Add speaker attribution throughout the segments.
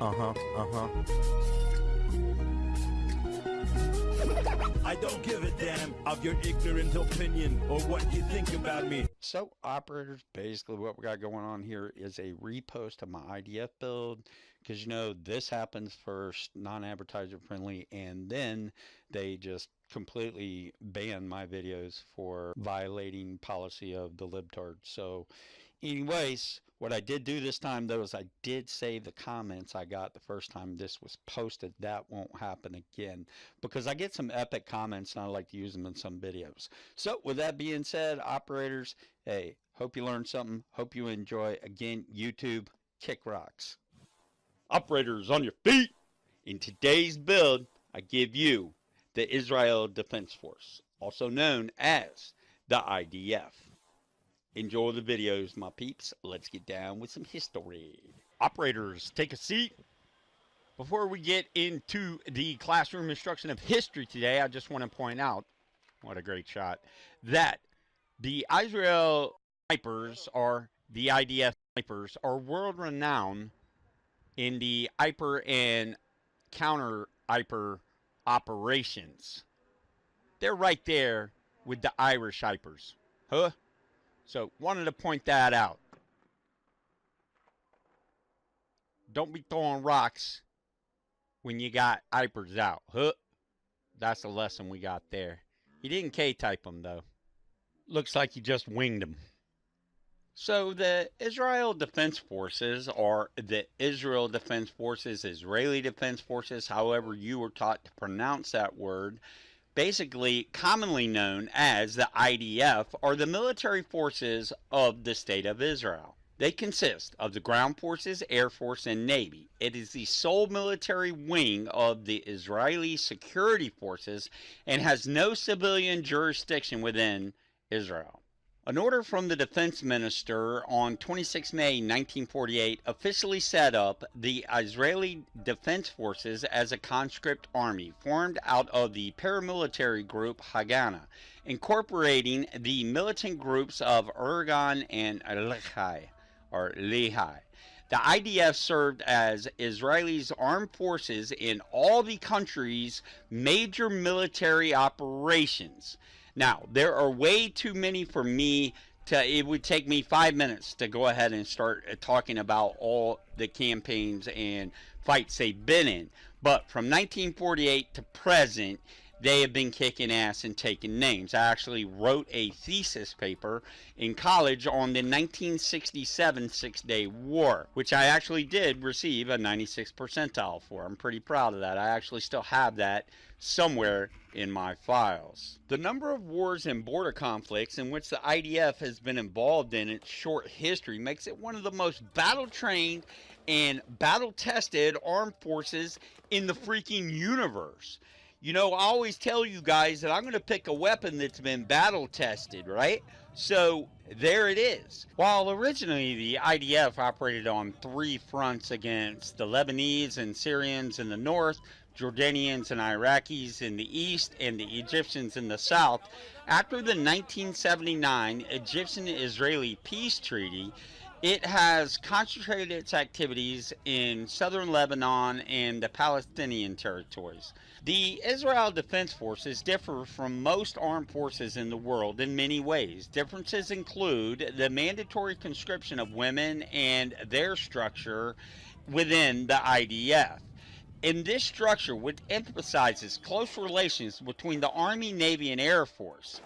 Speaker 1: I don't give a damn of your ignorant opinion or what you think about me.
Speaker 2: So, operators, basically what we got going on here is a repost of my IDF build, because you know this happens first, non-advertiser friendly, and then they just completely ban my videos for violating policy of the libtards. So anyways, what I did do this time though is I did save the comments I got the first time this was posted. That won't happen again because I get some epic comments and I like to use them in some videos. So with that being said, operators, hey, hope you learned something. Hope you enjoy. Again, YouTube, kick rocks. Operators, on your feet. In today's build, I give you the Israel Defense Force, also known as the IDF. Enjoy the videos, my peeps. Let's get down with some history. Operators, take a seat. Before we get into the classroom instruction of history today, I just want to point out, what a great shot, that the Israel snipers, or the IDF snipers, are world-renowned in the hyper and counter-hyper operations. They're right there with the Irish hypers. Huh? So, wanted to point that out. Don't be throwing rocks when you got hypers out. Huh? That's the lesson we got there. He didn't K-type them, though. Looks like he just winged them. So, the Israel Defense Forces, or the Israel Defense Forces, Israeli Defense Forces, however you were taught to pronounce that word, basically commonly known as the IDF, are the military forces of the State of Israel. They consist of the ground forces, air force, and navy. It is the sole military wing of the Israeli security forces and has no civilian jurisdiction within Israel. An order from the defense minister on 26 May 1948 officially set up the Israeli Defense Forces as a conscript army formed out of the paramilitary group Haganah, incorporating the militant groups of Ergun and Lehi. The IDF served as Israel's armed forces in all the country's major military operations. Now, there are way too many for me it would take me 5 minutes to go ahead and start talking about all the campaigns and fights they've been in. But from 1948 to present, they have been kicking ass and taking names. I actually wrote a thesis paper in college on the 1967 Six-Day War, which I actually did receive a 96th percentile for. I'm pretty proud of that. I actually still have that somewhere in my files. The number of wars and border conflicts in which the IDF has been involved in its short history makes it one of the most battle-trained and battle-tested armed forces in the freaking universe. You know, I always tell you guys that I'm going to pick a weapon that's been battle tested, right? So there it is. While originally the IDF operated on 3 fronts against the Lebanese and Syrians in the north, Jordanians and Iraqis in the east, and the Egyptians in the south, after the 1979 Egyptian-Israeli peace treaty, it has concentrated its activities in southern Lebanon and the Palestinian territories. The Israel Defense Forces differ from most armed forces in the world in many ways. Differences include the mandatory conscription of women and their structure within the IDF. In this structure, which emphasizes close relations between the Army, Navy, and Air Force.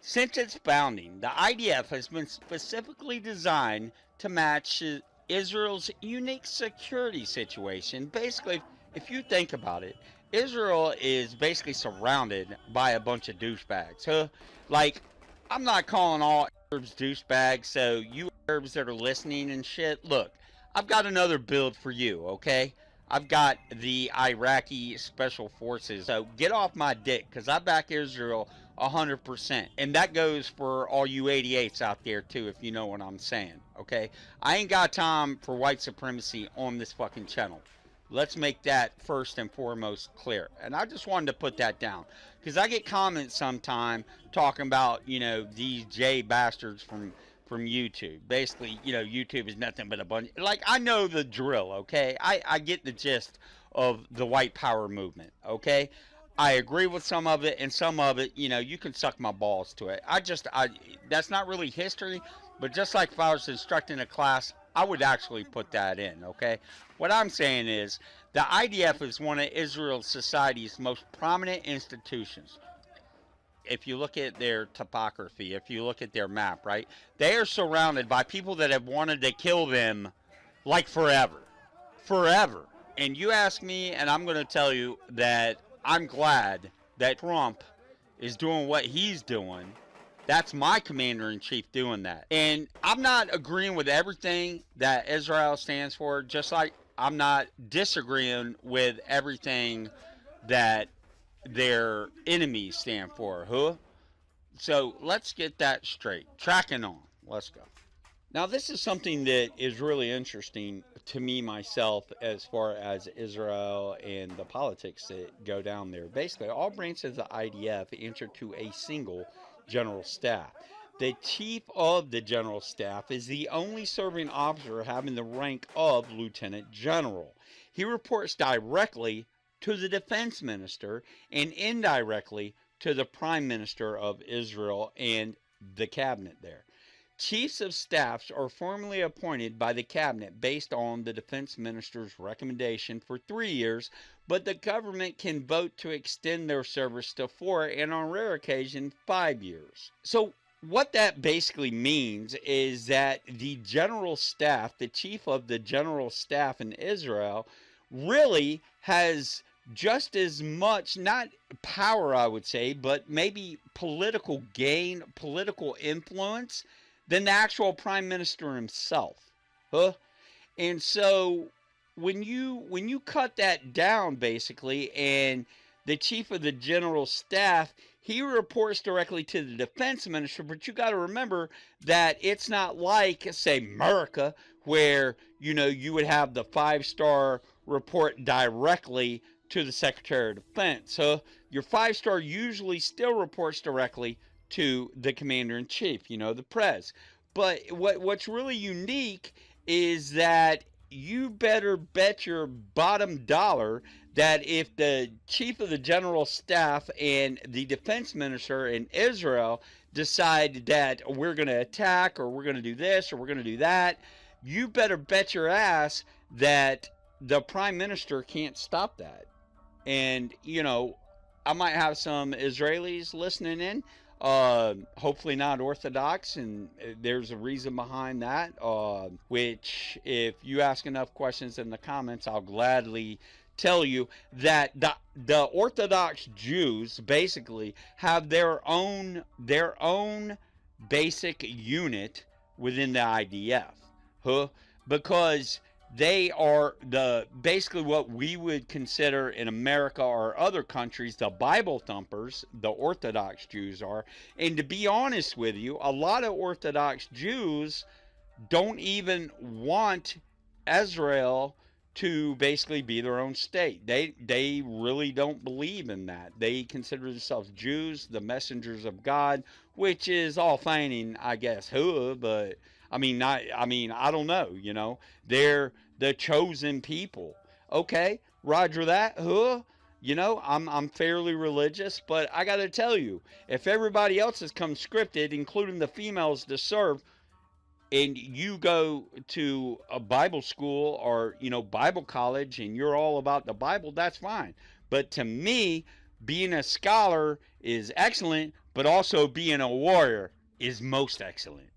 Speaker 2: Since its founding, the IDF has been specifically designed to match Israel's unique security situation. Basically, if you think about it, Israel is basically surrounded by a bunch of douchebags. Huh? Like, I'm not calling all Arabs douchebags, so you Arabs that are listening and shit, look, I've got another build for you, okay? I've got the Iraqi Special Forces, so get off my dick, because I back Israel 100%. And that goes for all you 88s out there, too, if you know what I'm saying, okay? I ain't got time for white supremacy on this fucking channel. Let's make that first and foremost clear. And I just wanted to put that down, because I get comments sometime talking about, you know, these J bastards from from YouTube. Basically, you know, YouTube is nothing but a bunch. Like, I know the drill, okay? I get the gist of the white power movement, okay? I agree with some of it, and some of it, you know, you can suck my balls to it. That's not really history, but just like if I was instructing a class, I would actually put that in, okay? What I'm saying is, the IDF is one of Israel society's most prominent institutions. If you look at their topography, if you look at their map, right, they are surrounded by people that have wanted to kill them like forever. Forever. And you ask me, and I'm going to tell you that I'm glad that Trump is doing what he's doing. That's my commander-in-chief doing that. And I'm not agreeing with everything that Israel stands for, just like I'm not disagreeing with everything that their enemies stand for, huh? So let's get that straight. Tracking on. Let's go. Now, this is something that is really interesting to me myself as far as Israel and the politics that go down there. Basically, all branches of the IDF answer to a single general staff. The chief of the general staff is the only serving officer having the rank of lieutenant general. He reports directly to the defense minister and indirectly to the prime minister of Israel and the cabinet there. Chiefs of staffs are formally appointed by the cabinet based on the defense minister's recommendation for 3 years, but the government can vote to extend their service to 4 and on rare occasion 5 years. So what that basically means is that the general staff, the chief of the general staff in Israel, really has just as much, not power, I would say, but maybe political gain, political influence than the actual prime minister himself. Huh? And so when you cut that down, basically, and the chief of the general staff, he reports directly to the defense minister, but you got to remember that it's not like, say, America, where, you know, you would have the 5-star report directly to the Secretary of Defense. So your 5-star usually still reports directly to the Commander-in-Chief, you know, the Prez. But what's really unique is that you better bet your bottom dollar that if the chief of the general staff and the defense minister in Israel decide that we're going to attack or we're going to do this or we're going to do that, you better bet your ass that the prime minister can't stop that. And, you know, I might have some Israelis listening in, hopefully not Orthodox, and there's a reason behind that, which if you ask enough questions in the comments, I'll gladly tell you that the Orthodox Jews basically have their own basic unit within the IDF, huh? Because they are basically what we would consider in America or other countries the Bible thumpers, the Orthodox Jews are. And to be honest with you, a lot of Orthodox Jews don't even want Israel to basically be their own state. They really don't believe in that. They consider themselves Jews, the messengers of God, which is all fine and I guess but I mean, I don't know, you know. They're the chosen people. Okay, roger that, You know, I'm fairly religious, but I got to tell you, if everybody else has come scripted, including the females to serve, and you go to a Bible school or, you know, Bible college and you're all about the Bible, that's fine. But to me, being a scholar is excellent, but also being a warrior is most excellent.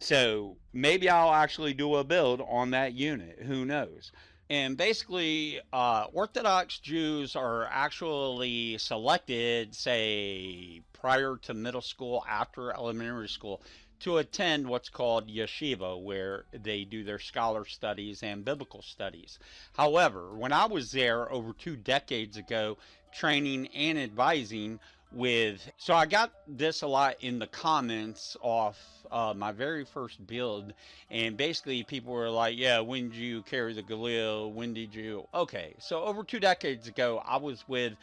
Speaker 2: So maybe I'll actually do a build on that unit. Who knows? And basically, Orthodox Jews are actually selected, say, prior to middle school, after elementary school, to attend what's called yeshiva, where they do their scholar studies and biblical studies. However, when I was there over 2 decades ago, training and advising so I got this a lot in the comments off my very first build, and basically people were like, yeah, when did you carry the Galil? When did you? Okay, so over 2 decades ago, I was with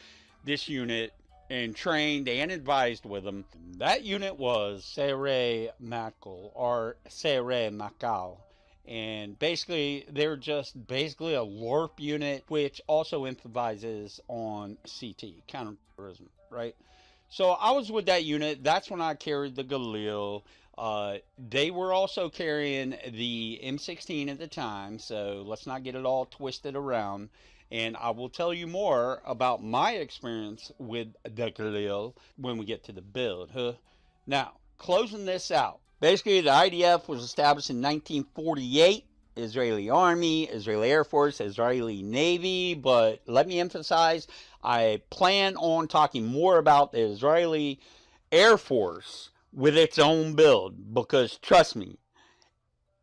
Speaker 2: this unit and trained and advised with them. That unit was Sere Makal, or Sere Makal. And basically, they're just basically a LORP unit, which also emphasizes on CT, counterterrorism, right? So I was with that unit. That's when I carried the Galil. They were also carrying the M16 at the time, so let's not get it all twisted around. And I will tell you more about my experience with the Galil when we get to the build. Now, closing this out. Basically, the IDF was established in 1948. Israeli Army, Israeli Air Force, Israeli Navy. But let me emphasize, I plan on talking more about the Israeli Air Force with its own build. Because trust me,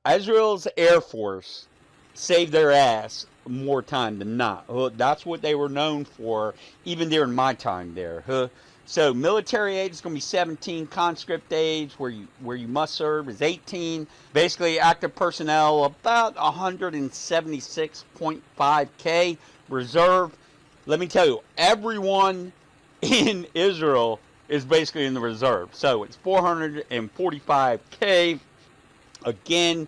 Speaker 2: Israel's Air Force saved their ass more time than not. That's what they were known for, even during my time there. So military age is going to be 17. Conscript age, where you must serve, is 18. Basically, active personnel about 176.5K. Reserve, let me tell you, everyone in Israel is basically in the reserve. So it's 445K. Again,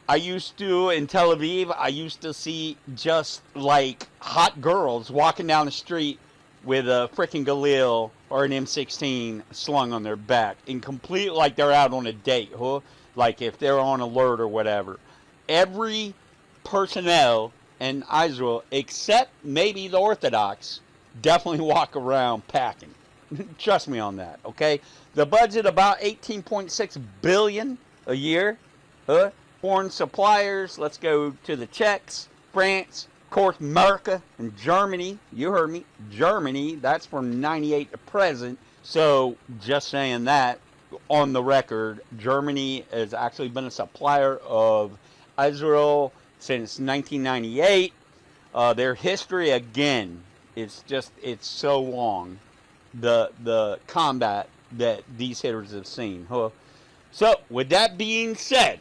Speaker 2: I used to, in Tel Aviv, I used to see just like hot girls walking down the street with a freaking Galil or an M16 slung on their back, and complete like they're out on a date, like if they're on alert or whatever. Every personnel in Israel, except maybe the Orthodox, definitely walk around packing. Trust me on that, okay? The budget about 18.6 billion a year. Foreign suppliers, let's go to the Czechs, France, of course, America and Germany. You heard me, Germany. That's from 98 to present. So just saying that on the record, Germany has actually been a supplier of Israel since 1998. Their history, again, it's so long. The combat that these hitters have seen. So with that being said,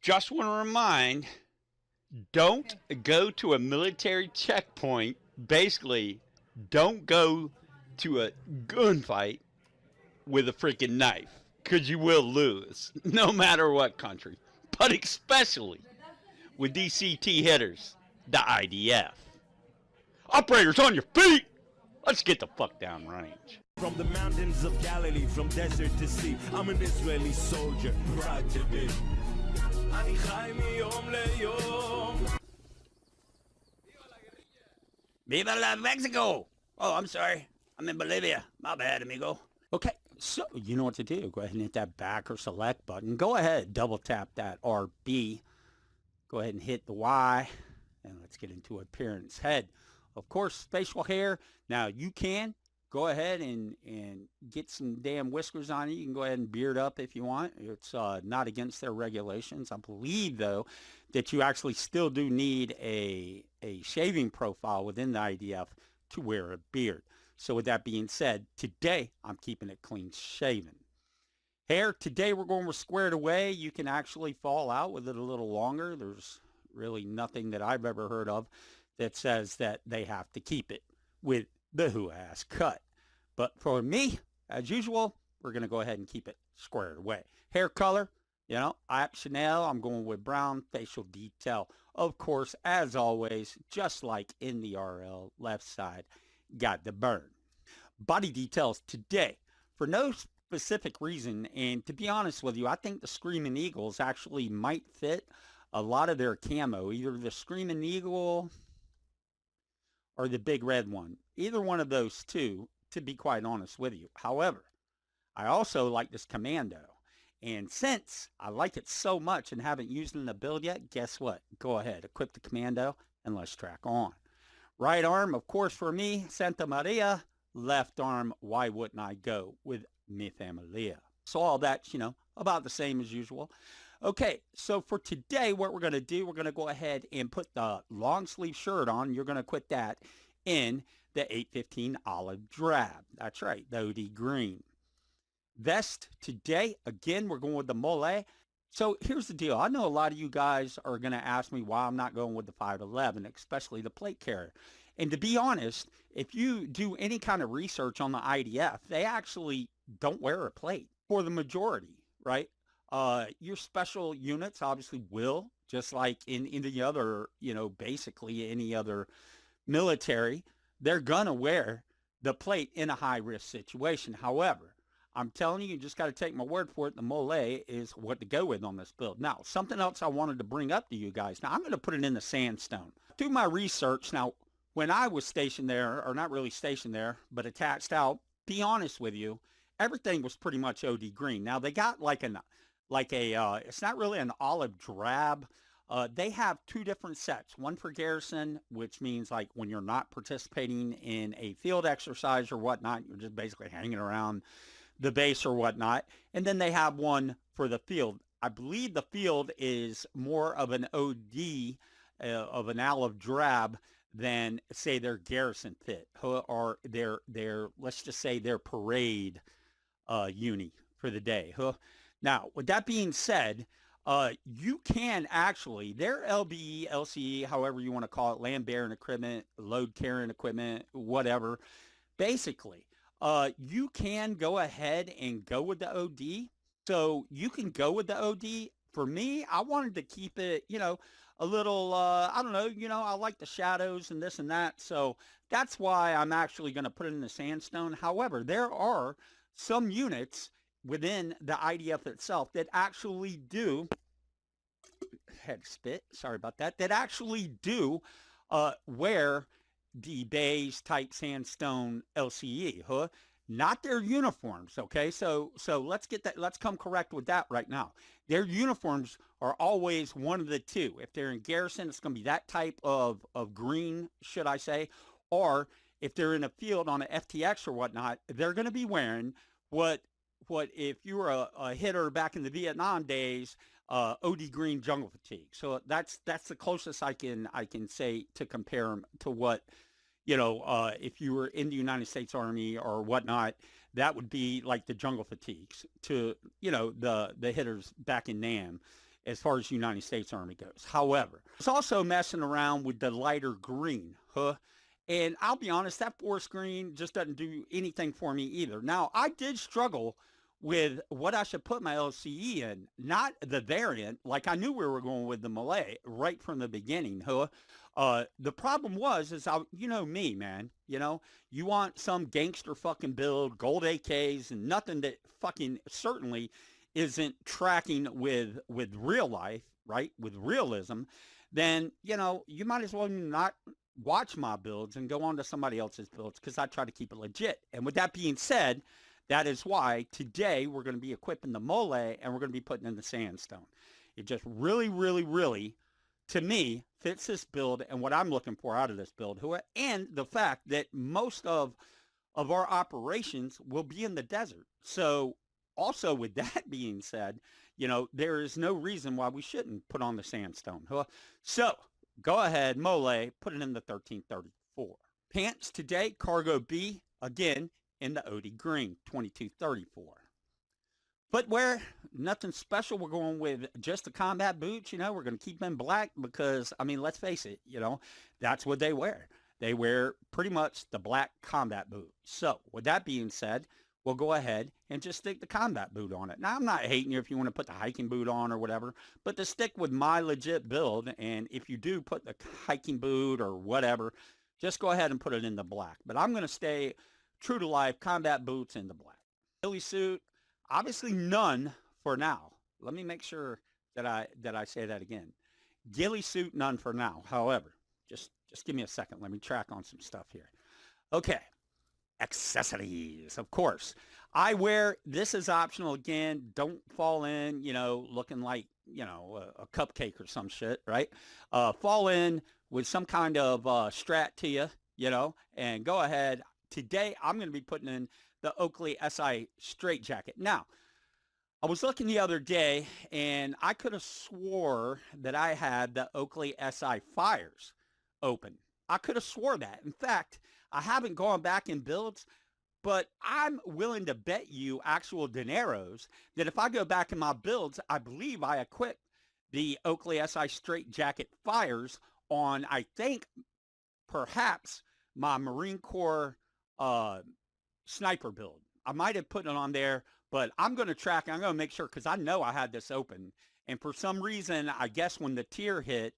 Speaker 2: just want to remind, don't go to a military checkpoint. Basically, don't go to a gunfight with a freaking knife, because you will lose, no matter what country. But especially with these CT hitters, the IDF. Operators, on your feet! Let's get the fuck down range.
Speaker 1: From the mountains of Galilee, from desert to sea, I'm an Israeli soldier, proud to be. אני חי מיום ליום. Viva la Mexico! Oh, I'm sorry. I'm in Bolivia. My bad, amigo.
Speaker 2: Okay, so you know what to do. Go ahead and hit that back or select button. Go ahead, double tap that RB. Go ahead and hit the Y. And let's get into appearance. Head. Of course, facial hair. Now, you can go ahead and get some damn whiskers on it. You can go ahead and beard up if you want. It's not against their regulations. I believe, though, that you actually still do need a shaving profile within the IDF to wear a beard. So with that being said, today I'm keeping it clean shaven. Hair, today we're going with squared away. You can actually fall out with it a little longer. There's really nothing that I've ever heard of that says that they have to keep it with the who-ass cut. But for me, as usual, we're going to go ahead and keep it squared away. Hair color, you know, Chanel, I'm going with brown. Facial detail, of course, as always, just like in the RL, left side, got the burn. Body details today, for no specific reason, and to be honest with you, I think the Screaming Eagles actually might fit a lot of their camo, either the Screaming Eagle or the big red one. Either one of those two, to be quite honest with you. However, I also like this Commando. And since I like it so much and haven't used it in the build yet, guess what? Go ahead, equip the Commando, and let's track on. Right arm, of course, for me, Santa Maria. Left arm, why wouldn't I go with Mi Familia? So all that's, you know, about the same as usual. Okay, so for today, what we're going to do, we're going to go ahead and put the long sleeve shirt on. You're going to put that in the 815 olive drab. That's right, the OD green. Vest today, again, we're going with the mole.
Speaker 3: So here's the deal. I know a lot of you guys are going to ask me why I'm not going with the 511, especially the plate carrier. And to be honest, if you do any kind of research on the IDF, they actually don't wear a plate for the majority, right? Your special units obviously will, just like in any other, basically any other military, they're going to wear the plate in a high risk situation. However, I'm telling you, you just got to take my word for it. The mole is what to go with on this build. Now, something else I wanted to bring up to you guys. Now, I'm going to put it in the sandstone. Do my research. Now, when I was stationed there, or not really stationed there, but attached out, be honest with you, everything was pretty much OD green. Now, they got it's not really an olive drab. They have two different sets. One for garrison, which means like when you're not participating in a field exercise or whatnot, you're just basically hanging around the base or whatnot. And then they have one for the field. I believe the field is more of an OD, of an olive drab, than say their garrison fit or their let's just say their parade uni for the day. Now, with that being said, you can actually, their LBE, LCE, however you want to call it, land bearing equipment, load carrying equipment, whatever, basically, you can go ahead and go with the OD. So you can go with the OD. For me, I wanted to keep it, a little, I don't know, I like the shadows and this and that. So that's why I'm actually going to put it in the sandstone. However, there are some units within the IDF itself that actually do, head spit, sorry about that, that actually do wear the beige type sandstone LCE, not their uniforms, okay? So let's get that, let's come correct with that right now. Their uniforms are always one of the two. If they're in garrison, it's going to be that type of green, should I say, or if they're in a field on an FTX or whatnot, they're going to be wearing what if you were a hitter back in the Vietnam days, OD green jungle fatigue. So that's the closest I can say to compare them to what, if you were in the United States Army or whatnot, that would be like the jungle fatigues to, the hitters back in Nam as far as United States Army goes. However, it's also messing around with the lighter green, and I'll be honest, that forest green just doesn't do anything for me either. Now, I did struggle with what I should put my LCE in, not the variant, like I knew we were going with the Malay right from the beginning. The problem is you know me, man, you want some gangster fucking build, gold AKs, and nothing that fucking certainly isn't tracking with real life, right, with realism, then, you might as well not watch my builds and go on to somebody else's builds, because I try to keep it legit. And with that being said, that is why today we're going to be equipping the mole and we're going to be putting in the sandstone. It just really, really, really, to me, fits this build and what I'm looking for out of this build. And the fact that most of our operations will be in the desert. So also with that being said, there is no reason why we shouldn't put on the sandstone. So go ahead, mole, put it in the 1334. Pants today, cargo B, again, in the OD green, 2234. Footwear, nothing special. We're going with just the combat boots. We're going to keep them black because, I mean, let's face it, that's what they wear. They wear pretty much the black combat boot. So with that being said, we'll go ahead and just stick the combat boot on it. Now, I'm not hating you if you want to put the hiking boot on or whatever, but to stick with my legit build, and if you do put the hiking boot or whatever, just go ahead and put it in the black. But I'm going to stay true to life, combat boots in the black. Ghillie suit, obviously none for now. Let me make sure that I say that again. Ghillie suit, none for now. However, just give me a second. Let me track on some stuff here. Okay. Accessories, of course. Eyewear, this is optional again. Don't fall in, looking like, a cupcake or some shit, right? Fall in with some kind of strat to you, and go ahead. Today, I'm going to be putting in the Oakley SI straight jacket. Now, I was looking the other day, and I could have swore that I had the Oakley SI Fires open. I could have swore that. In fact, I haven't gone back in builds, But I'm willing to bet you actual dineros that if I go back in my builds, I believe I equip the Oakley SI Straight Jacket fires on, I think, perhaps my Marine Corps sniper build. I might have put it on there, but I'm going to track. I'm going to make sure because I know I had this open. And for some reason, I guess when the tier hit,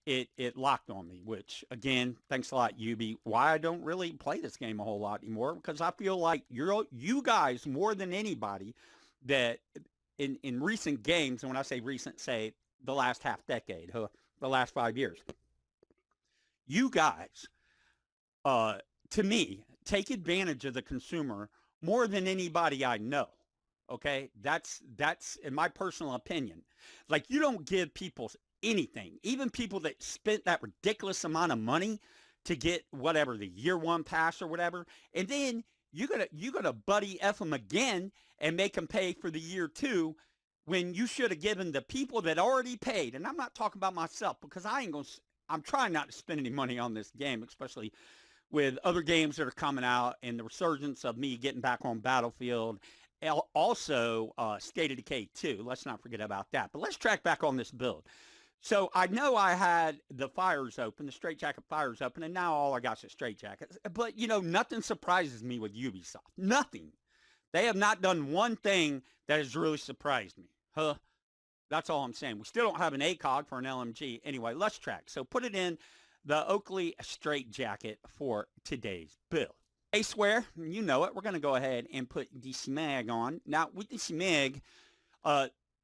Speaker 3: it locked on me, which, again, thanks a lot, Yubi. Why I don't really play this game a whole lot anymore, because I feel like you guys, more than anybody, that in recent games, and when I say recent, say the last half decade, the last 5 years, you guys, to me, take advantage of the consumer more than anybody I know. Okay, that's in my personal opinion. Like, you don't give people anything, even people that spent that ridiculous amount of money to get whatever, the year one pass or whatever, and then you're gonna buddy F them again and make them pay for the year two, when you should have given the people that already paid. And I'm not talking about myself, because I'm trying not to spend any money on this game, especially with other games that are coming out and the resurgence of me getting back on Battlefield. Also, State of Decay 2. Let's not forget about that. But let's track back on this build. So I know I had the fires open, the straight jacket fires open, and now all I got is straight jackets. But, nothing surprises me with Ubisoft. Nothing. They have not done one thing that has really surprised me. That's all I'm saying. We still don't have an ACOG for an LMG. Anyway, let's track. So put it in the Oakley straight jacket for today's build. Aceware, you know it. We're going to go ahead and put the CMAG on. Now, with the CMAG,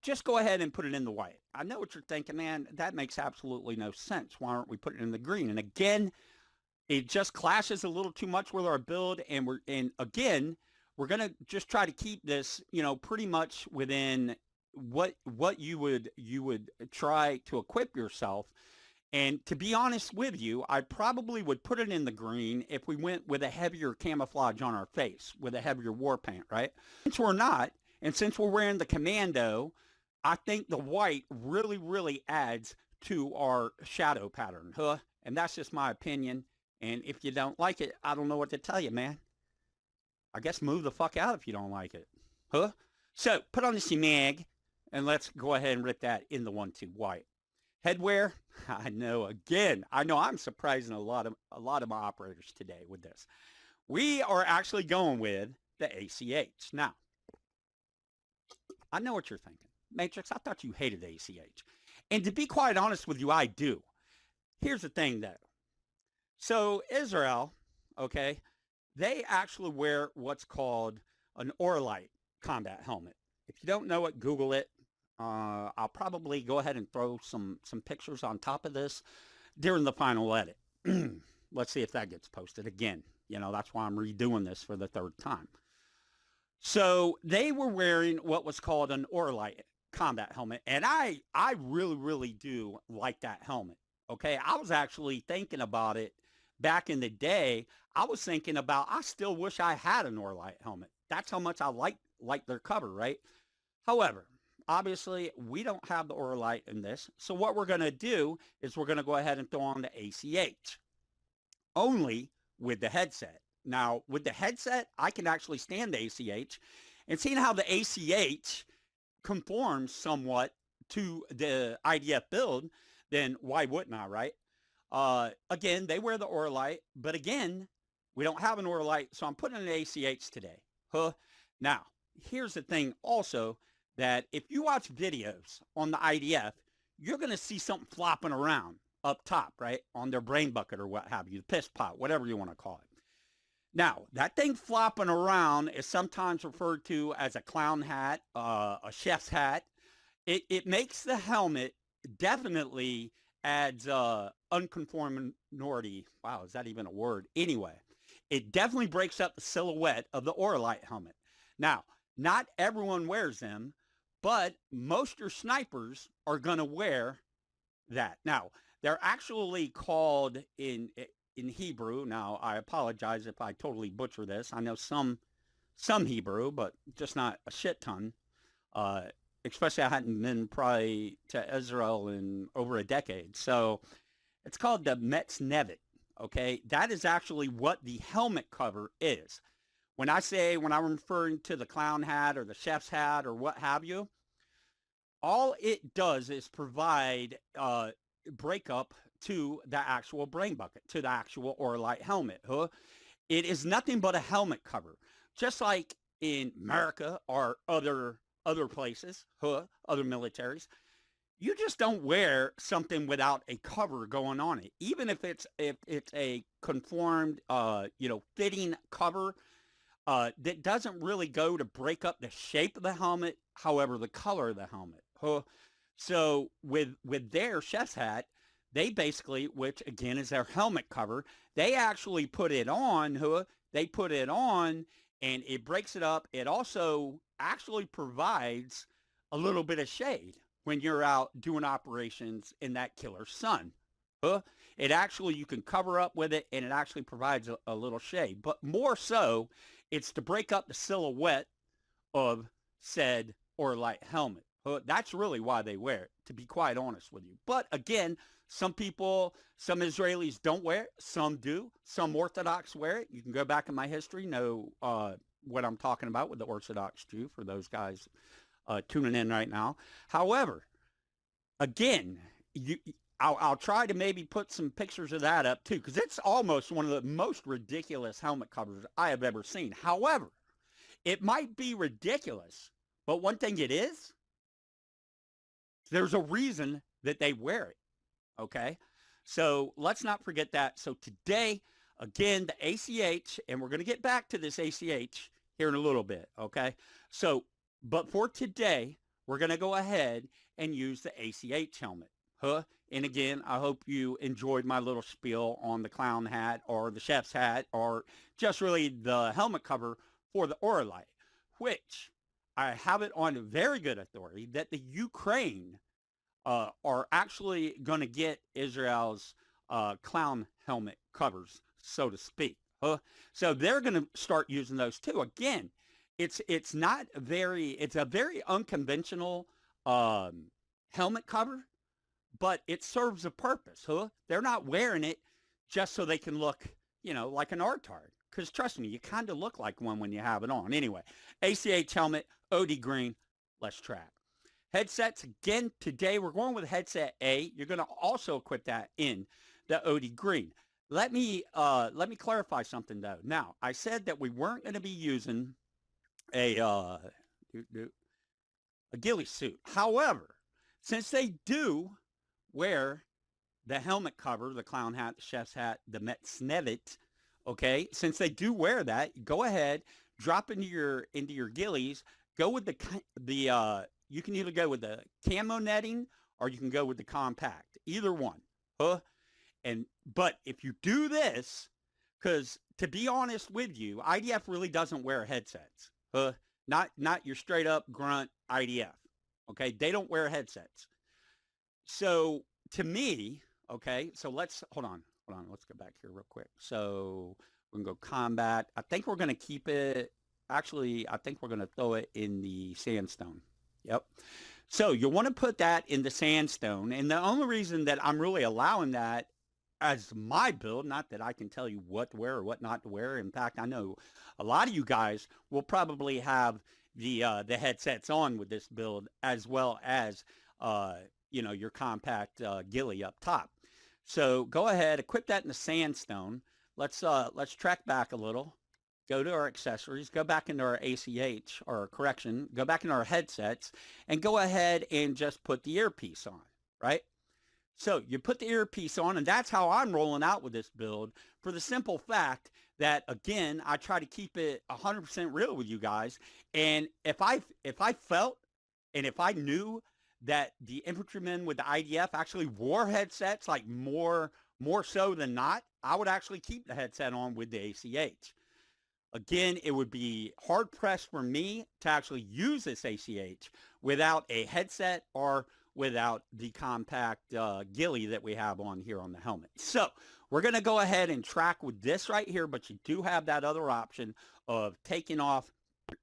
Speaker 3: just go ahead and put it in the white. I know what you're thinking, man. That makes absolutely no sense. Why aren't we putting it in the green? And again, it just clashes a little too much with our build. And again, we're going to just try to keep this, pretty much within what you would try to equip yourself. And to be honest with you, I probably would put it in the green if we went with a heavier camouflage on our face, with a heavier war paint, right? Since we're not, and since we're wearing the commando, I think the white really, really adds to our shadow pattern, And that's just my opinion. And if you don't like it, I don't know what to tell you, man. I guess move the fuck out if you don't like it, So put on the CMAG, and let's go ahead and rip that in the 1-2 white. Headwear, I know I'm surprising a lot of my operators today with this. We are actually going with the ACH. Now, I know what you're thinking. Matrix, I thought you hated ACH. And to be quite honest with you, I do. Here's the thing, though. So Israel, okay, they actually wear what's called an Orlite combat helmet. If you don't know it, Google it. I'll probably go ahead and throw some pictures on top of this during the final edit. Let's see if that gets posted again. That's why I'm redoing this for the third time. So they were wearing what was called an Orlite combat helmet. And I really, really do like that helmet. Okay. I was actually thinking about it back in the day. I was thinking about, I still wish I had an Orlite helmet. That's how much I like their cover, right? However, obviously, we don't have the Orlite in this. So what we're going to do is we're going to go ahead and throw on the ACH. Only with the headset. Now, with the headset, I can actually stand the ACH. And seeing how the ACH conforms somewhat to the IDF build, then why wouldn't I, right? Again, they wear the Orlite. But again, we don't have an Orlite. So I'm putting an ACH today. Now, here's the thing also, that if you watch videos on the IDF, you're going to see something flopping around up top, right? On their brain bucket or what have you, the piss pot, whatever you want to call it. Now, that thing flopping around is sometimes referred to as a clown hat, a chef's hat. It makes the helmet, definitely adds unconformity. Wow, is that even a word? Anyway, it definitely breaks up the silhouette of the Orlite helmet. Now, not everyone wears them, but most your snipers are going to wear that. Now, they're actually called in Hebrew. Now, I apologize if I totally butcher this. I know some Hebrew, but just not a shit ton. Especially I hadn't been probably to Israel in over a decade. So it's called the Metznevit, okay? That is actually what the helmet cover is. when I'm referring to the clown hat or the chef's hat or what have you, all it does is provide breakup to the actual brain bucket, to the actual Orlight helmet. It is nothing but a helmet cover, just like in America or other places, other militaries. You just don't wear something without a cover going on it, even if it's a conformed, fitting cover that doesn't really go to break up the shape of the helmet, however, the color of the helmet. So with their chef's hat, they basically, which again is their helmet cover, they actually put it on. They put it on, and it breaks it up. It also actually provides a little bit of shade when you're out doing operations in that killer sun. It actually, you can cover up with it, and it actually provides a little shade. But more so, it's to break up the silhouette of said Orlight helmet. That's really why they wear it, to be quite honest with you. But again, some people, some Israelis don't wear it. Some do. Some Orthodox wear it. You can go back in my history, know what I'm talking about with the Orthodox Jew, for those guys tuning in right now. However, again, I'll try to maybe put some pictures of that up too, because it's almost one of the most ridiculous helmet covers I have ever seen. However, it might be ridiculous, but one thing it is, there's a reason that they wear it, okay? So let's not forget that. So today, again, the ACH, and we're going to get back to this ACH here in a little bit, okay? So, but for today, we're going to go ahead and use the ACH helmet. And again, I hope you enjoyed my little spiel on the clown hat or the chef's hat or just really the helmet cover for the Orlight, which I have it on very good authority that the Ukraine are actually going to get Israel's clown helmet covers, so to speak. So they're going to start using those too. Again, it's a very unconventional helmet cover, but it serves a purpose. They're not wearing it just so they can look, like an artard. Because trust me, you kind of look like one when you have it on. Anyway, ACH helmet, OD green, let's track. Headsets, again, today we're going with headset A. You're going to also equip that in the OD green. Let me clarify something, though. Now, I said that we weren't going to be using a ghillie suit. However, since they do wear the helmet cover, the clown hat, the chef's hat, the Metsnevet, okay, since they do wear that, go ahead, drop into your ghillies, go with the you can either go with the camo netting or you can go with the compact, either one. But if you do this, because to be honest with you, IDF really doesn't wear headsets. Not your straight up grunt IDF. Okay, they don't wear headsets. So to me, okay, so hold on, let's go back here real quick. So we're gonna go combat. I think we're gonna keep it. Actually, I think we're gonna throw it in the sandstone. Yep. So you want to put that in the sandstone, and the only reason that I'm really allowing that as my build, not that I can tell you what to wear or what not to wear. In fact, I know a lot of you guys will probably have the headsets on with this build, as well as your compact ghillie up top. So go ahead, equip that in the sandstone. Let's track back a little. Go to our accessories, go back into our ACH, or correction, go back into our headsets, and go ahead and just put the earpiece on, right? So you put the earpiece on, and that's how I'm rolling out with this build, for the simple fact that, again, I try to keep it 100% real with you guys. And if I felt, and if I knew that the infantrymen with the IDF actually wore headsets, like more so than not, I would actually keep the headset on with the ACH. Again, it would be hard-pressed for me to actually use this ACH without a headset or without the compact ghillie that we have on here on the helmet. So we're going to go ahead and track with this right here, but you do have that other option of taking off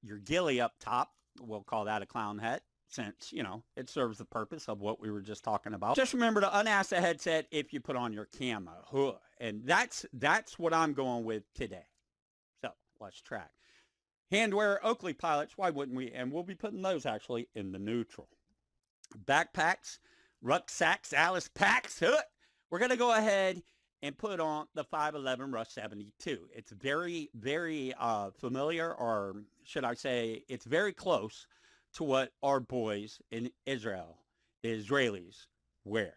Speaker 3: your ghillie up top. We'll call that a clown hat, since, it serves the purpose of what we were just talking about. Just remember to unass the headset if you put on your camo. And that's what I'm going with today. So let's track. Handwear Oakley pilots, why wouldn't we? And we'll be putting those actually in the neutral. Backpacks, rucksacks, Alice packs. We're going to go ahead and put on the 511 Rush 72. It's very, very familiar, or should I say, it's very close to what our boys in Israel, the Israelis, wear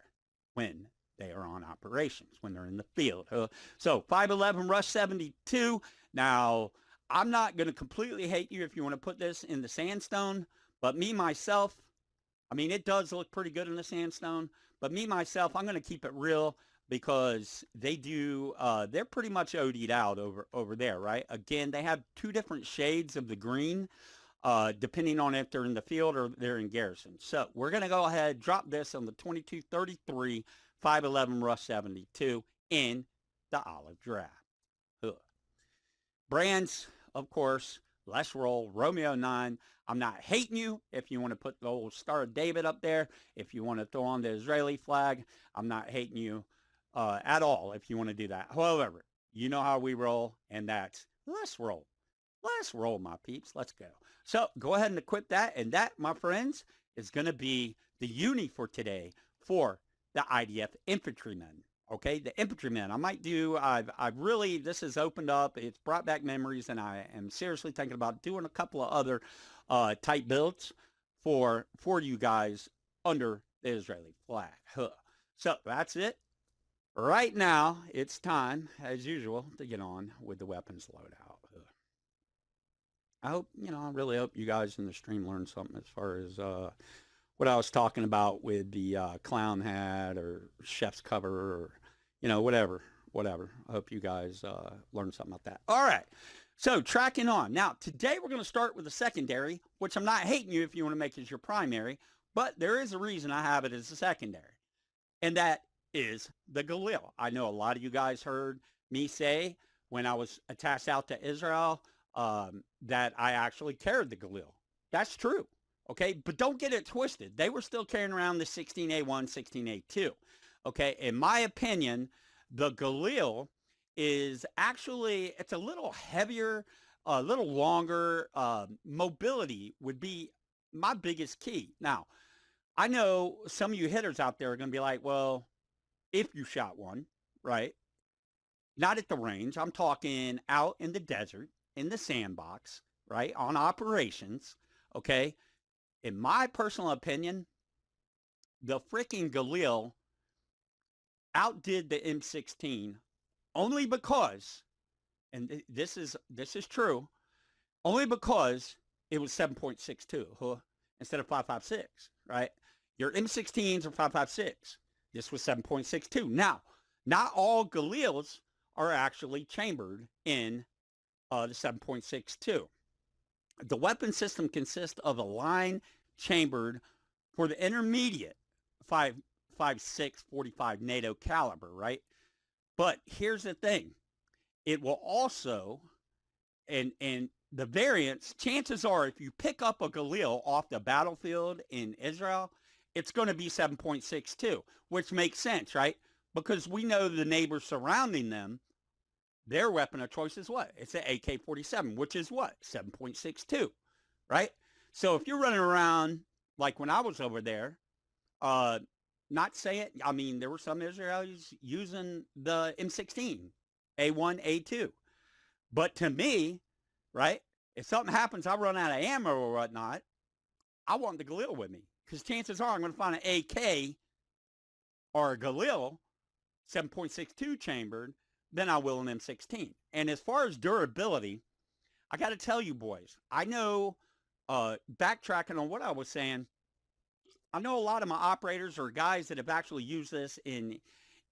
Speaker 3: when they are on operations, when they're in the field. So 511 Rush 72. Now, I'm not going to completely hate you if you want to put this in the sandstone, but me, myself, I mean, it does look pretty good in the sandstone, but me, myself, I'm going to keep it real because they do, they're pretty much OD'd out over there, right? Again, they have two different shades of the green, depending on if they're in the field or they're in garrison. So we're going to go ahead, drop this on the 2233 511 Rush 72 in the olive drab. Brands, of course, Let's Roll, Romeo 9. I'm not hating you if you want to put the old Star of David up there. If you want to throw on the Israeli flag, I'm not hating you at all if you want to do that. However, you know how we roll, and that's Let's Roll. Let's roll, my peeps. Let's go. So go ahead and equip that, and that, my friends, is going to be the uni for today for the IDF infantrymen. Okay, the infantrymen. I might do, I've really, this has opened up, it's brought back memories, and I am seriously thinking about doing a couple of other type builds for you guys under the Israeli flag. So that's it. Right now, it's time, as usual, to get on with the weapons loadout. I hope, I really hope you guys in the stream learned something as far as what I was talking about with the clown hat or chef's cover or, whatever. I hope you guys learned something about that. All right. So tracking on. Now, today we're going to start with the secondary, which I'm not hating you if you want to make it your primary, but there is a reason I have it as a secondary, and that is the Galil. I know a lot of you guys heard me say when I was attached out to Israel that I actually carried the Galil. That's true. Okay, but don't get it twisted. They were still carrying around the 16A1, 16A2. Okay, in my opinion, the Galil is actually, it's a little heavier, a little longer. Mobility would be my biggest key. Now, I know some of you hitters out there are going to be like, well, if you shot one, right? Not at the range. I'm talking out in the desert, in the sandbox, right? On operations, okay? In my personal opinion, the freaking Galil outdid the M16 only because, and this is true, only because it was 7.62 instead of 5.56, right? Your M16s are 5.56. This was 7.62. Now, not all Galils are actually chambered in the 7.62. The weapon system consists of a line chambered for the intermediate 5.56 45 NATO caliber, right? But here's the thing. It will also, and the variants, chances are if you pick up a Galil off the battlefield in Israel, it's going to be 7.62, which makes sense, right? Because we know the neighbors surrounding them, their weapon of choice is what? It's an AK-47, which is what? 7.62, right? So if you're running around, like when I was over there, not saying, I mean, there were some Israelis using the M16, A1, A2. But to me, right, if something happens, I run out of ammo or whatnot, I want the Galil with me. Because chances are I'm going to find an AK or a Galil 7.62 chambered than I will an M16. And as far as durability, I got to tell you boys, I know, backtracking on what I was saying, I know a lot of my operators or guys that have actually used this in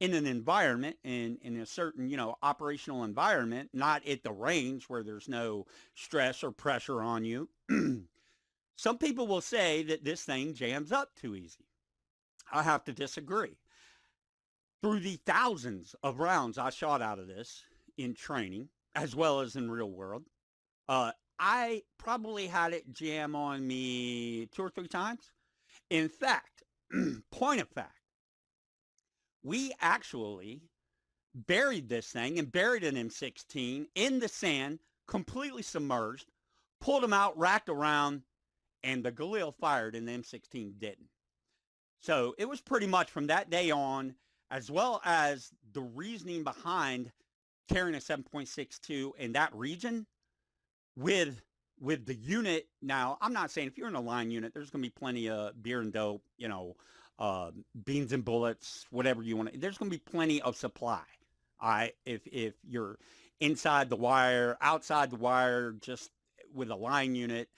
Speaker 3: an environment, in a certain, operational environment, not at the range where there's no stress or pressure on you. Some people will say that this thing jams up too easy. I have to disagree. Through the thousands of rounds I shot out of this in training, as well as in real world, I probably had it jam on me 2 or 3 times. In fact, point of fact, we actually buried this thing and buried an M16 in the sand, completely submerged, pulled them out, racked around, and the Galil fired and the M16 didn't. So it was pretty much from that day on, as well as the reasoning behind carrying a 7.62 in that region with the unit. Now, I'm not saying if you're in a line unit, there's going to be plenty of beer and dope, beans and bullets, whatever you want. There's going to be plenty of supply. All right, if you're inside the wire, outside the wire, just with a line unit.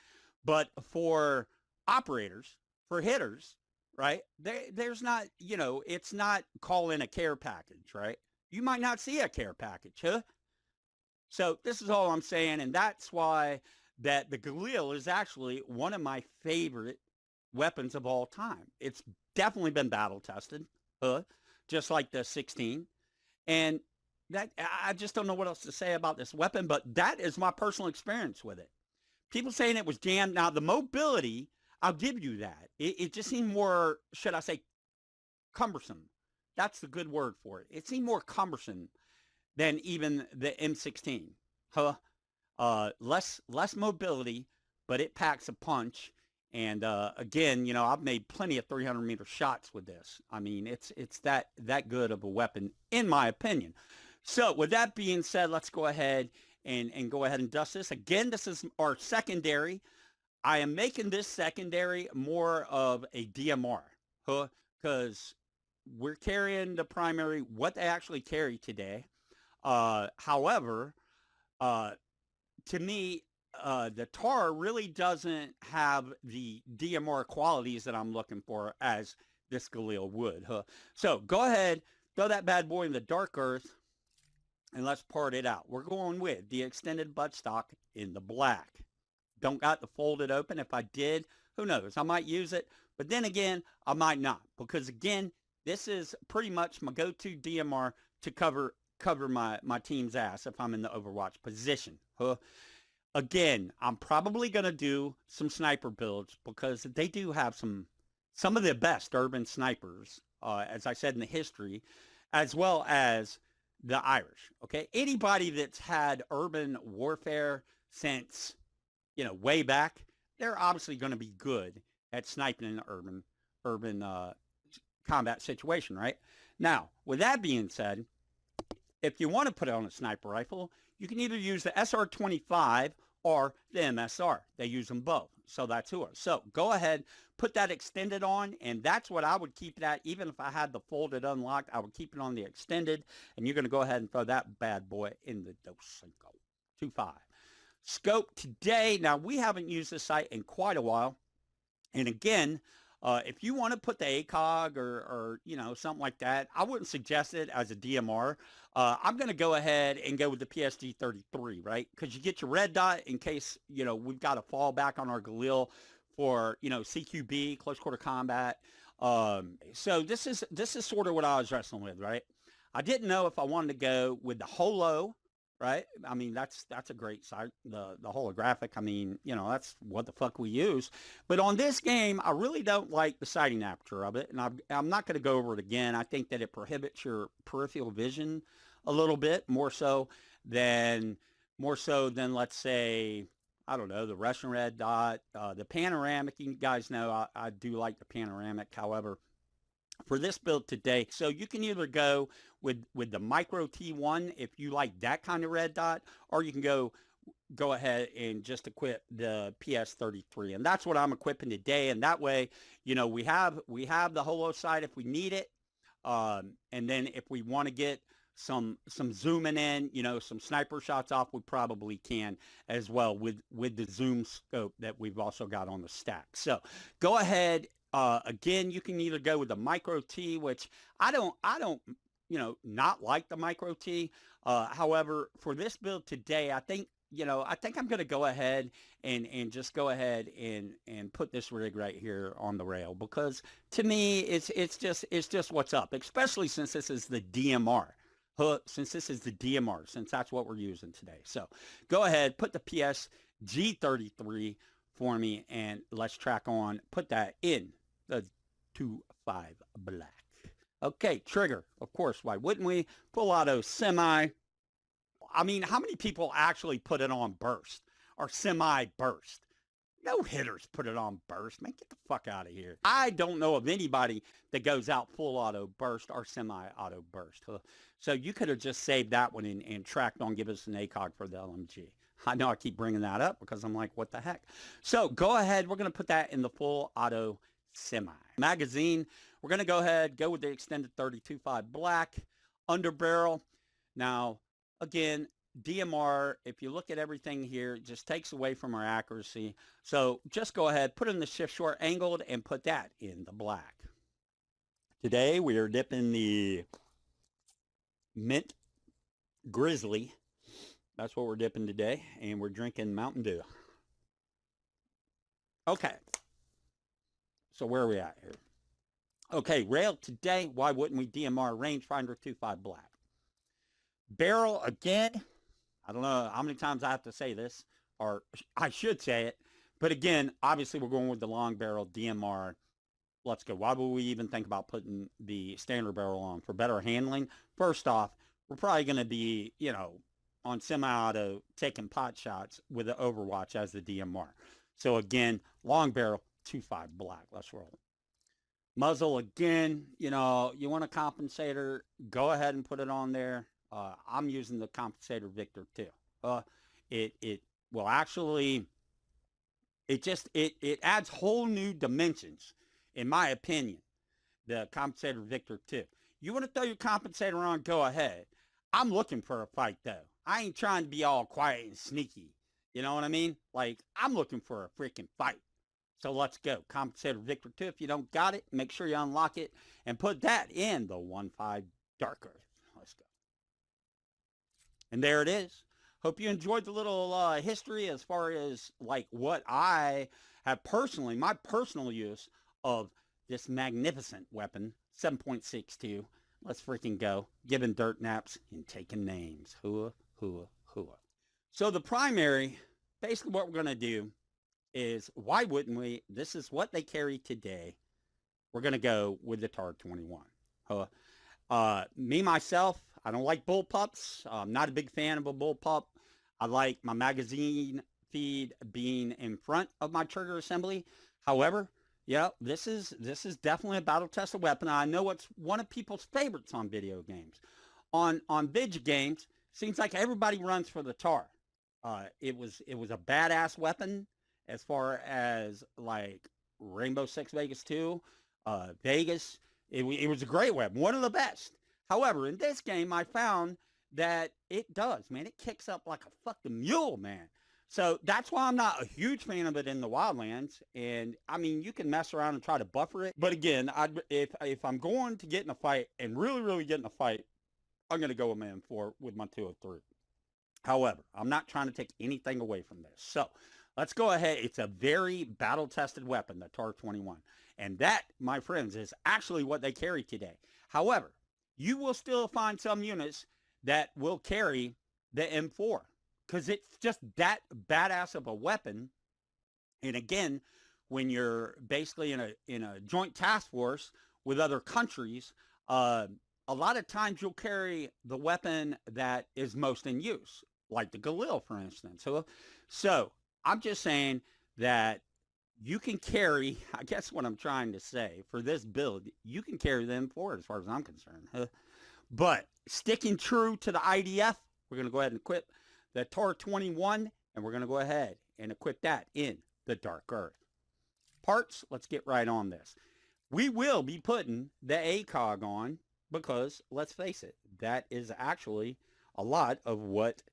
Speaker 3: But for operators, for hitters, right, there's not, it's not call in a care package, right? You might not see a care package, huh? So this is all I'm saying, and that's why that the Galil is actually one of my favorite weapons of all time. It's definitely been battle tested, just like the 16. And that, I just don't know what else to say about this weapon, but that is my personal experience with it. People saying it was jammed. Now, the mobility, I'll give you that. It just seemed more, should I say, cumbersome. That's the good word for it. It seemed more cumbersome than even the M16. Less mobility, but it packs a punch. And again, I've made plenty of 300-meter shots with this. I mean, it's that good of a weapon, in my opinion. So with that being said, let's go ahead and go ahead and dust this. Again, this is our secondary. I am making this secondary more of a DMR, because we're carrying the primary, what they actually carry today. However, to me, the TAR really doesn't have the DMR qualities that I'm looking for as this Galil would. So go ahead, throw that bad boy in the dark earth, and let's part it out. We're going with the extended buttstock in the black. Don't got the folded open. If I did, who knows? I might use it, but then again, I might not, because again, this is pretty much my go-to DMR to cover my team's ass if I'm in the Overwatch position. Again, I'm probably going to do some sniper builds because they do have some of the best urban snipers, as I said, in the history, as well as the Irish. Okay, anybody that's had urban warfare since, way back, they're obviously going to be good at sniping in an urban combat situation, right? Now, with that being said, if you want to put it on a sniper rifle, you can either use the SR-25 or the MSR. They use them both. So that's who. So go ahead, put that extended on, and that's what I would keep it at. Even if I had the folded unlocked, I would keep it on the extended, and you're going to go ahead and throw that bad boy in the Dos 2.5. Scope today. Now, we haven't used this sight in quite a while. And again, if you want to put the ACOG or something like that, I wouldn't suggest it as a DMR. I'm going to go ahead and go with the PSG 33, right? Because you get your red dot in case, we've got to fall back on our Galil for, CQB, close quarter combat. So this is sort of what I was wrestling with, right? I didn't know if I wanted to go with the holo, right? I mean, that's a great sight. The holographic, I mean, that's what the fuck we use. But on this game, I really don't like the sighting aperture of it, and I'm not going to go over it again. I think that it prohibits your peripheral vision a little bit, more so than let's say, I don't know, the Russian red dot, the panoramic. You guys know I do like the panoramic. However, for this build today, so you can either go with the micro T1 if you like that kind of red dot, or you can go ahead and just equip the PS33, and that's what I'm equipping today. And that way, we have the holo sight if we need it, and then if we want to get some zooming in, some sniper shots off, we probably can as well with the zoom scope that we've also got on the stack. So go ahead. Again, you can either go with the micro T, which I don't, not like the micro T. However, for this build today, I think I'm going to go ahead and just go ahead and put this rig right here on the rail, because to me, it's just what's up, especially since this is the DMR. Since that's what we're using today. So go ahead, put the PSG-33 for me, and let's track on, put that in the 2.5 black. Okay, trigger, of course, why wouldn't we? Full auto semi. I mean, how many people actually put it on burst? are semi-burst. No hitters put it on burst, man. Get the fuck out of here. I don't know of anybody that goes out full auto burst or semi-auto burst. So you could have just saved that one and tracked on, give us an ACOG for the LMG. I know I keep bringing that up because I'm like, what the heck? So go ahead. We're going to put that in the full auto semi. Magazine, we're going to go ahead, go with the extended 32.5 black underbarrel. Now, again, DMR, if you look at everything here, it just takes away from our accuracy. So just go ahead, put in the shift short angled and put that in the black. Today we are dipping the mint grizzly. That's what we're dipping today. And we're drinking Mountain Dew. Okay. So where are we at here? Okay, rail today. Why wouldn't we DMR rangefinder 2.5 black? Barrel again. I don't know how many times I have to say this, or I should say it. But again, obviously we're going with the long barrel DMR. Let's go. Why would we even think about putting the standard barrel on? For better handling? First off, we're probably going to be, you know, on semi-auto taking pot shots with the Overwatch as the DMR. So again, long barrel, 2.5 black. Let's roll. Muzzle again, you know, you want a compensator, go ahead and put it on there. I'm using the compensator Victor too. It will actually, it adds whole new dimensions, in my opinion, the compensator Victor 2. You want to throw your compensator on, go ahead. I'm looking for a fight though. I ain't trying to be all quiet and sneaky. You know what I mean? Like, I'm looking for a freaking fight. So let's go. Compensator Victor 2. If you don't got it, make sure you unlock it and put that in the 1.5 Dark Earth. Let's go. And there it is. Hope you enjoyed the little history as far as like what I have personally, my personal use of this magnificent weapon, 7.62. Let's freaking go. Giving dirt naps and taking names. Hooah, hooah, hooah. So the primary, basically what we're going to do is, why wouldn't we? This is what they carry today. We're going to go with the TAR 21. Me, myself, I don't like bullpups. I'm not a big fan of a bullpup. I like my magazine feed being in front of my trigger assembly. However, yeah, this is definitely a battle-tested weapon. I know it's one of people's favorites on video games. On video games, seems like everybody runs for the TAR. It was a badass weapon as far as like Rainbow Six Vegas 2, Vegas. It was a great weapon, one of the best. However, in this game, I found that it does, man. It kicks up like a fucking mule, man. So that's why I'm not a huge fan of it in the Wildlands. And I mean, you can mess around and try to buffer it. But again, if I'm going to get in a fight and really get in a fight, I'm going to go with my M4 with my 203. However, I'm not trying to take anything away from this. So let's go ahead. It's a very battle-tested weapon, the TAR 21. And that, my friends, is actually what they carry today. However, you will still find some units that will carry the M4 because it's just that badass of a weapon. And again, when you're basically in a joint task force with other countries, a lot of times you'll carry the weapon that is most in use, like the Galil, for instance. So I'm just saying that you can carry, I guess what I'm trying to say, for this build, you can carry the M4 as far as I'm concerned. But sticking true to the IDF, we're going to go ahead and equip the TAR 21, and we're going to go ahead and equip that in the Dark Earth. Parts, let's get right on this. We will be putting the ACOG on because, let's face it, that is actually a lot of what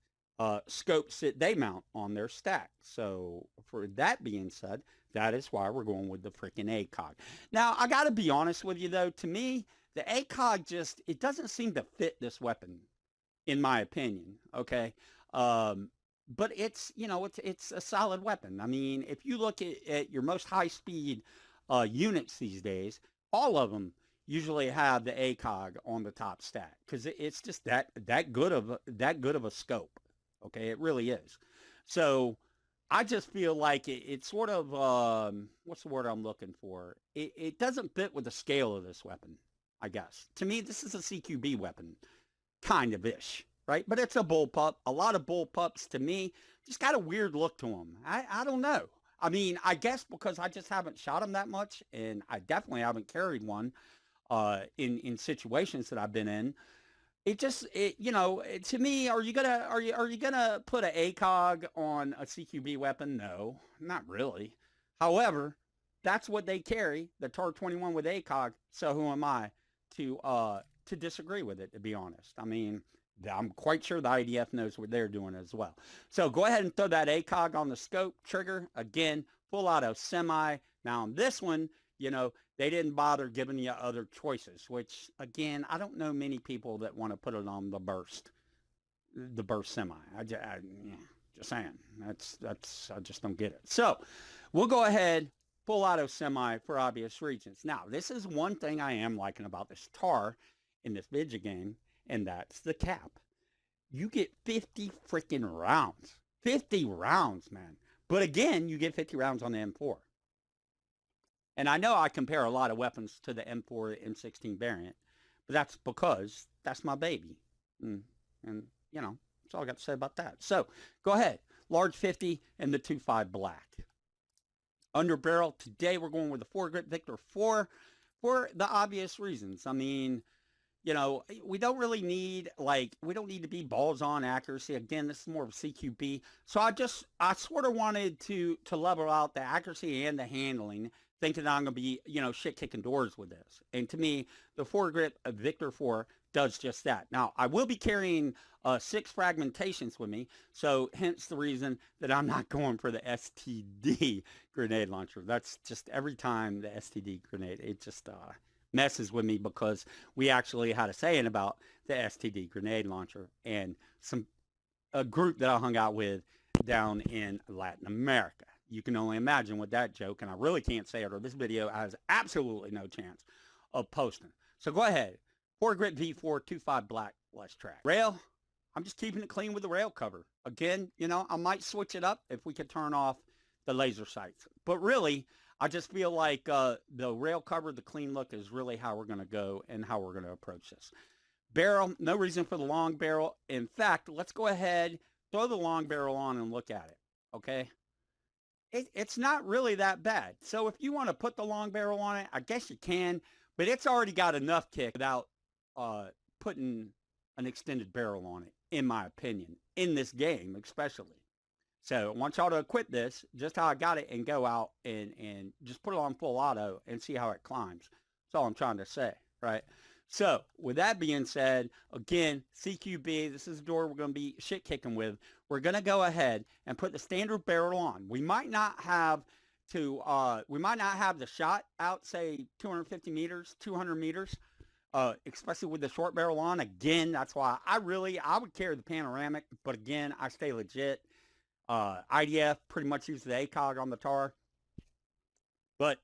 Speaker 3: scopes that they mount on their stack. So for that being said, that is why we're going with the freaking ACOG. Now, I got to be honest with you, though. To me, the ACOG just, it doesn't seem to fit this weapon, in my opinion, okay? But it's, you know, it's a solid weapon. I mean, if you look at your most high-speed units these days, all of them usually have the ACOG on the top stack because it's just that good of a scope, okay? It really is. So I just feel like it's sort of, what's the word I'm looking for? It doesn't fit with the scale of this weapon, I guess. To me, this is a CQB weapon, kind of-ish, right? But it's a bullpup. A lot of bullpups, to me, just got a weird look to them. I don't know. I mean, I guess because I just haven't shot them that much, and I definitely haven't carried one in situations that I've been in. You know, to me, are you gonna put an ACOG on a CQB weapon? No, not really. However, that's what they carry, the TAR-21 with ACOG. So who am I to disagree with it? To be honest, I mean, I'm quite sure the IDF knows what they're doing as well. So go ahead and throw that ACOG on the scope trigger. Again, full auto semi. Now on this one, you know, they didn't bother giving you other choices, which again, I don't know many people that want to put it on the burst semi. Yeah, just saying. I just don't get it. So we'll go ahead, full auto semi for obvious reasons. Now, this is one thing I am liking about this TAR in this video game, and that's the cap. You get 50 freaking rounds. 50 rounds, man. But again, you get 50 rounds on the M4. And I know I compare a lot of weapons to the M4 M16 variant, but that's because that's my baby. And you know, that's all I got to say about that. So, go ahead. Large 50 and the 2.5 black. Under barrel, today we're going with the foregrip Victor 4 for the obvious reasons. I mean, you know, we don't really need, we don't need to be balls on accuracy. Again, this is more of a CQB. So I sort of wanted to level out the accuracy and the handling, thinking that I'm going to be, you know, shit kicking doors with this. And to me, the foregrip Victor 4 does just that. Now, I will be carrying 6 fragmentations with me, so hence the reason that I'm not going for the STD grenade launcher. That's just every time the STD grenade, it just messes with me, because we actually had a saying about the STD grenade launcher and a group that I hung out with down in Latin America. You can only imagine what that joke, and I really can't say it, or this video has absolutely no chance of posting. So go ahead. Foregrip V4 2.5 black, let's track. Rail, I'm just keeping it clean with the rail cover. Again, you know, I might switch it up if we could turn off the laser sights. But really, I just feel like the rail cover, the clean look is really how we're going to go and how we're going to approach this. Barrel, no reason for the long barrel. In fact, let's go ahead, throw the long barrel on and look at it, okay? It's not really that bad. So if you want to put the long barrel on it, I guess you can, but it's already got enough kick without putting an extended barrel on it, in my opinion, in this game especially. So I want y'all to quit this, just how I got it, and go out and just put it on full auto and see how it climbs. That's all I'm trying to say, right? So with that being said, again, CQB, this is the door we're going to be shit kicking with. We're going to go ahead and put the standard barrel on. We might not have the shot out, say 250 meters, 200 meters, especially with the short barrel on. Again, that's why I would carry the panoramic, but again, I stay legit. IDF pretty much uses the ACOG on the TAR. But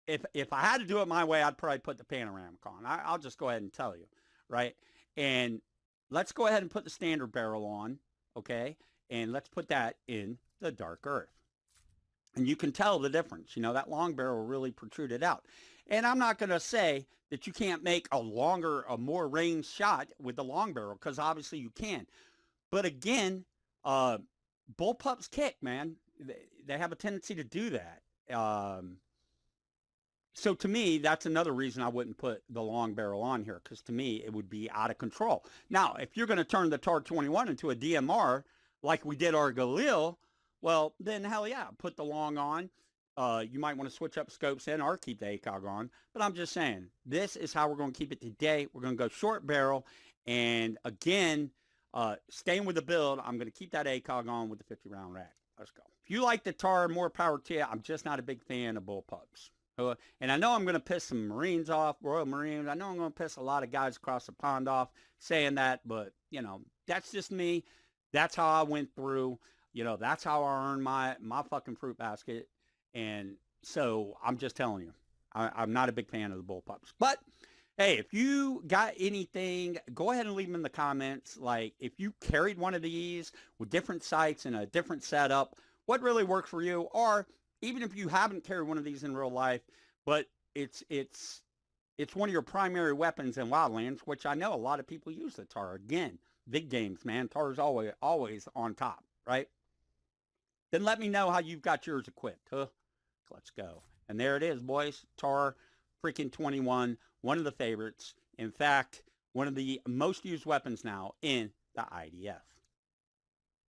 Speaker 3: if I had to do it my way, I'd probably put the panoramic on. I'll just go ahead and tell you, right? And let's go ahead and put the standard barrel on, okay? And let's put that in the dark earth. And you can tell the difference. You know, that long barrel really protruded out. And I'm not going to say that you can't make a more range shot with the long barrel, because obviously you can. But again, bullpups kick, man. They have a tendency to do that. So to me, that's another reason I wouldn't put the long barrel on here, because to me, it would be out of control. Now, if you're going to turn the TAR-21 into a DMR, like we did our Galil, well, then hell yeah, put the long on. You might want to switch up scopes in or keep the ACOG on. But I'm just saying, this is how we're going to keep it today. We're going to go short barrel. And again, staying with the build, I'm going to keep that ACOG on with the 50 round rack. Let's go. If you like the TAR, more power to you. I'm just not a big fan of bullpups. And I know I'm going to piss some Marines off, Royal Marines. I know I'm going to piss a lot of guys across the pond off saying that, but, you know, that's just me. That's how I went through. You know, that's how I earned my fucking fruit basket. And so I'm just telling you, I'm not a big fan of the bullpups. But, hey, if you got anything, go ahead and leave them in the comments. Like, if you carried one of these with different sights and a different setup, what really works for you? Or even if you haven't carried one of these in real life, but it's one of your primary weapons in Wildlands, which I know a lot of people use the TAR. Again, big games, man. TAR is always on top, right? then let me know how you've got yours equipped, huh? Let's go. And there it is, boys. TAR freaking 21, one of the favorites. In fact, one of the most used weapons now in the IDF.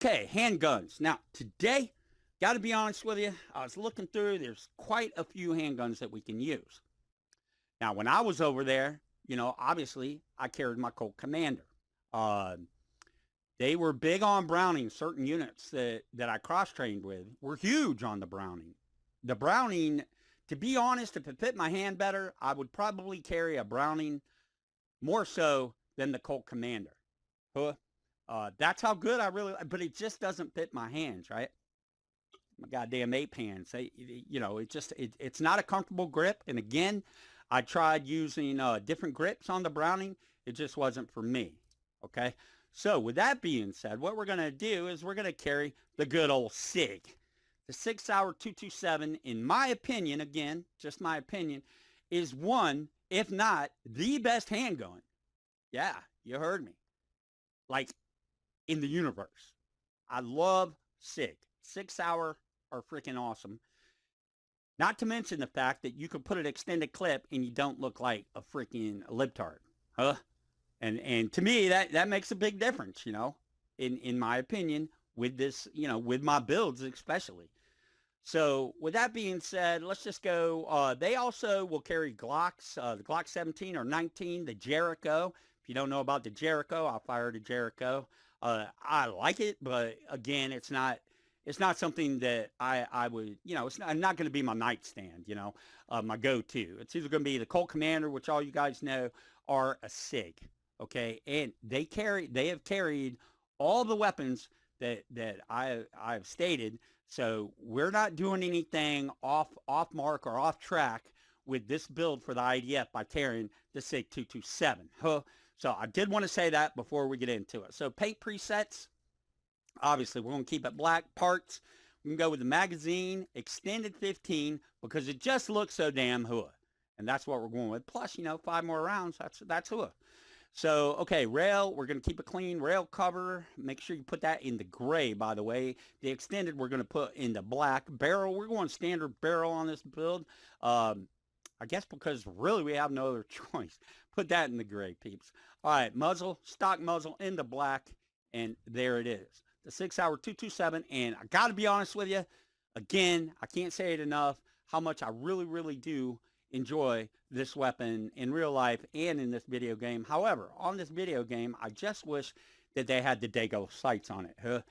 Speaker 3: Okay, handguns. Now, today, got to be honest with you, I was looking through, there's quite a few handguns that we can use. Now, when I was over there, you know, obviously, I carried my Colt Commander. They were big on Browning. Certain units that I cross-trained with were huge on the Browning. The Browning, to be honest, if it fit my hand better, I would probably carry a Browning more so than the Colt Commander. Huh? That's how good I really, but it just doesn't fit my hands, right? My goddamn ape hands. You know, it's not a comfortable grip. And again, I tried using different grips on the Browning. It just wasn't for me. Okay. So with that being said, what we're going to do is we're going to carry the good old SIG. The 6-hour 227, in my opinion, again, just my opinion, is one, if not the best handgun. Yeah, you heard me. Like, in the universe. I love SIG. 6-hour are freaking awesome. Not to mention the fact that you could put an extended clip and you don't look like a freaking libtard. Huh? And to me, that makes a big difference, you know, in my opinion, with this, you know, with my builds especially. So with that being said, let's just go. They also will carry Glocks, the Glock 17 or 19, the Jericho. If you don't know about the Jericho, I'll fire the Jericho. I like it, but again, it's not something that I would, you know, it's not going to be my nightstand, you know, my go-to. It's either going to be the Colt Commander, which all you guys know, or a SIG, okay? And they have carried all the weapons that I've stated. So we're not doing anything off mark or off track with this build for the IDF by carrying the SIG 227. Huh? So I did want to say that before we get into it. So paint presets, obviously we're going to keep it black. Parts, we can go with the magazine, extended 15, because it just looks so damn hood. And that's what we're going with. Plus, you know, 5 more rounds, that's hood. So, okay, rail, we're going to keep it clean. Rail cover, make sure you put that in the gray, by the way. The extended, we're going to put in the black. Barrel, we're going standard barrel on this build. I guess because really we have no other choice. Put that in the gray, peeps. All right, muzzle, stock muzzle in the black, and there it is. The 6-hour 227, and I got to be honest with you, again, I can't say it enough, how much I really, really do enjoy this weapon in real life and in this video game. However, on this video game, I just wish that they had the Dago sights on it.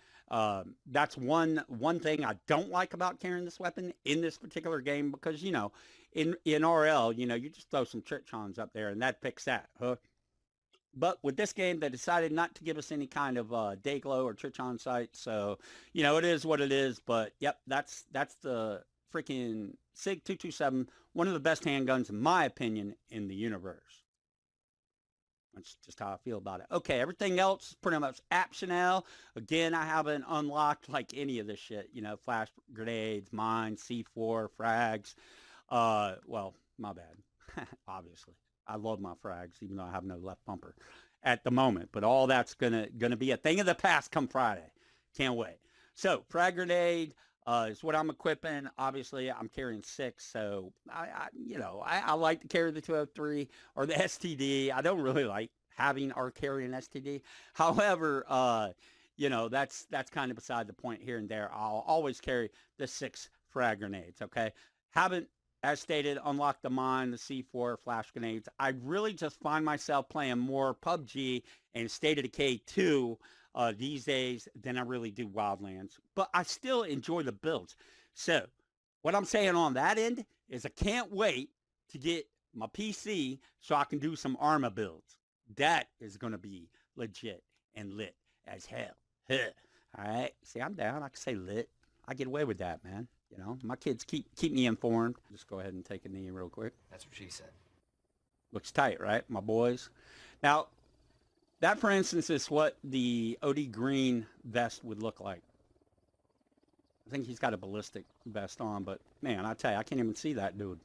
Speaker 3: That's one thing I don't like about carrying this weapon in this particular game, because, you know, in RL, you know, you just throw some Trichons up there and that picks that. But with this game, they decided not to give us any kind of Dayglow or Trichon sight. So, you know, it is what it is. But, yep, that's the freaking SIG 227, one of the best handguns, in my opinion, in the universe. That's just how I feel about it. Okay, everything else is pretty much optional. Again, I haven't unlocked like any of this shit. You know, flash grenades, mines, C4, frags. Well, my bad. Obviously. I love my frags, even though I have no left bumper at the moment. But all that's gonna be a thing of the past come Friday. Can't wait. So, frag grenade is what I'm equipping. Obviously, I'm carrying 6, so I like to carry the 203 or the STD. I don't really like having or carrying STD. However, you know, that's kind of beside the point here and there. I'll always carry the 6 frag grenades. Okay, haven't, as stated, unlock the mine, the C4, flash grenades. I really just find myself playing more PUBG and State of Decay 2 these days than I really do Wildlands. But I still enjoy the builds. So what I'm saying on that end is I can't wait to get my PC so I can do some Arma builds. That is going to be legit and lit as hell. All right. See, I'm down. I can say lit. I get away with that, man. You know, my kids keep me informed. Just go ahead and take a knee real quick.
Speaker 4: That's what she said.
Speaker 3: Looks tight, right, my boys? Now, that, for instance, is what the OD green vest would look like. I think he's got a ballistic vest on, but, man, I tell you, I can't even see that dude.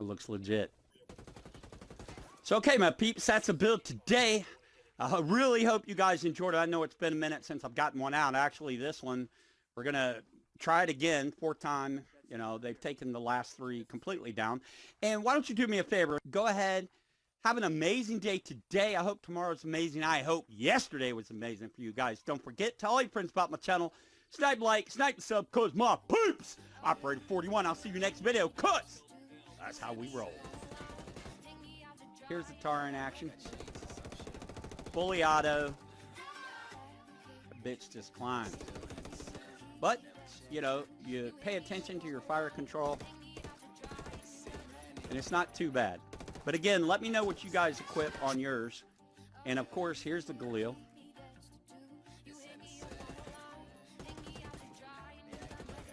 Speaker 3: It looks legit. So, okay, my peeps, that's a build today. I really hope you guys enjoyed it. I know it's been a minute since I've gotten one out. Actually, this one, we're going to try it again, fourth time. You know, they've taken the last 3 completely down. And why don't you do me a favor? Go ahead, have an amazing day today. I hope tomorrow's amazing. I hope yesterday was amazing for you guys. Don't forget, tell all your friends about my channel. Snipe like, snipe the sub, cause my poops. Operator 41, I'll see you next video, cause that's how we roll. Here's the tar in action. Fully auto. The bitch just climbs. But, you know, you pay attention to your fire control, and it's not too bad. But again, let me know what you guys equip on yours. And of course, here's the Galil.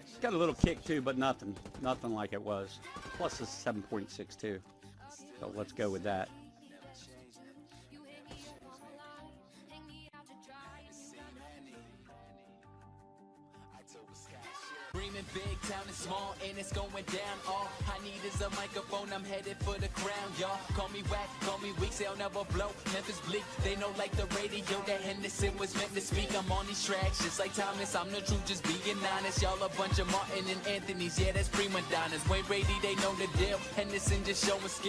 Speaker 3: It's got a little kick too, but nothing like it was. Plus it's 7.62. So let's go with that.
Speaker 4: Dreaming big, town is small, and it's going down. All I need is a microphone, I'm headed for the crown, y'all. Call me whack, call me weak, they'll never blow. Memphis bleak, they know like the radio that Henderson was meant to speak. I'm on these tracks, just like Thomas, I'm the truth, just being honest. Y'all a bunch of Martin and Anthony's, yeah, that's prima donnas. Wayne Brady, they know the deal. Henderson just showing skill.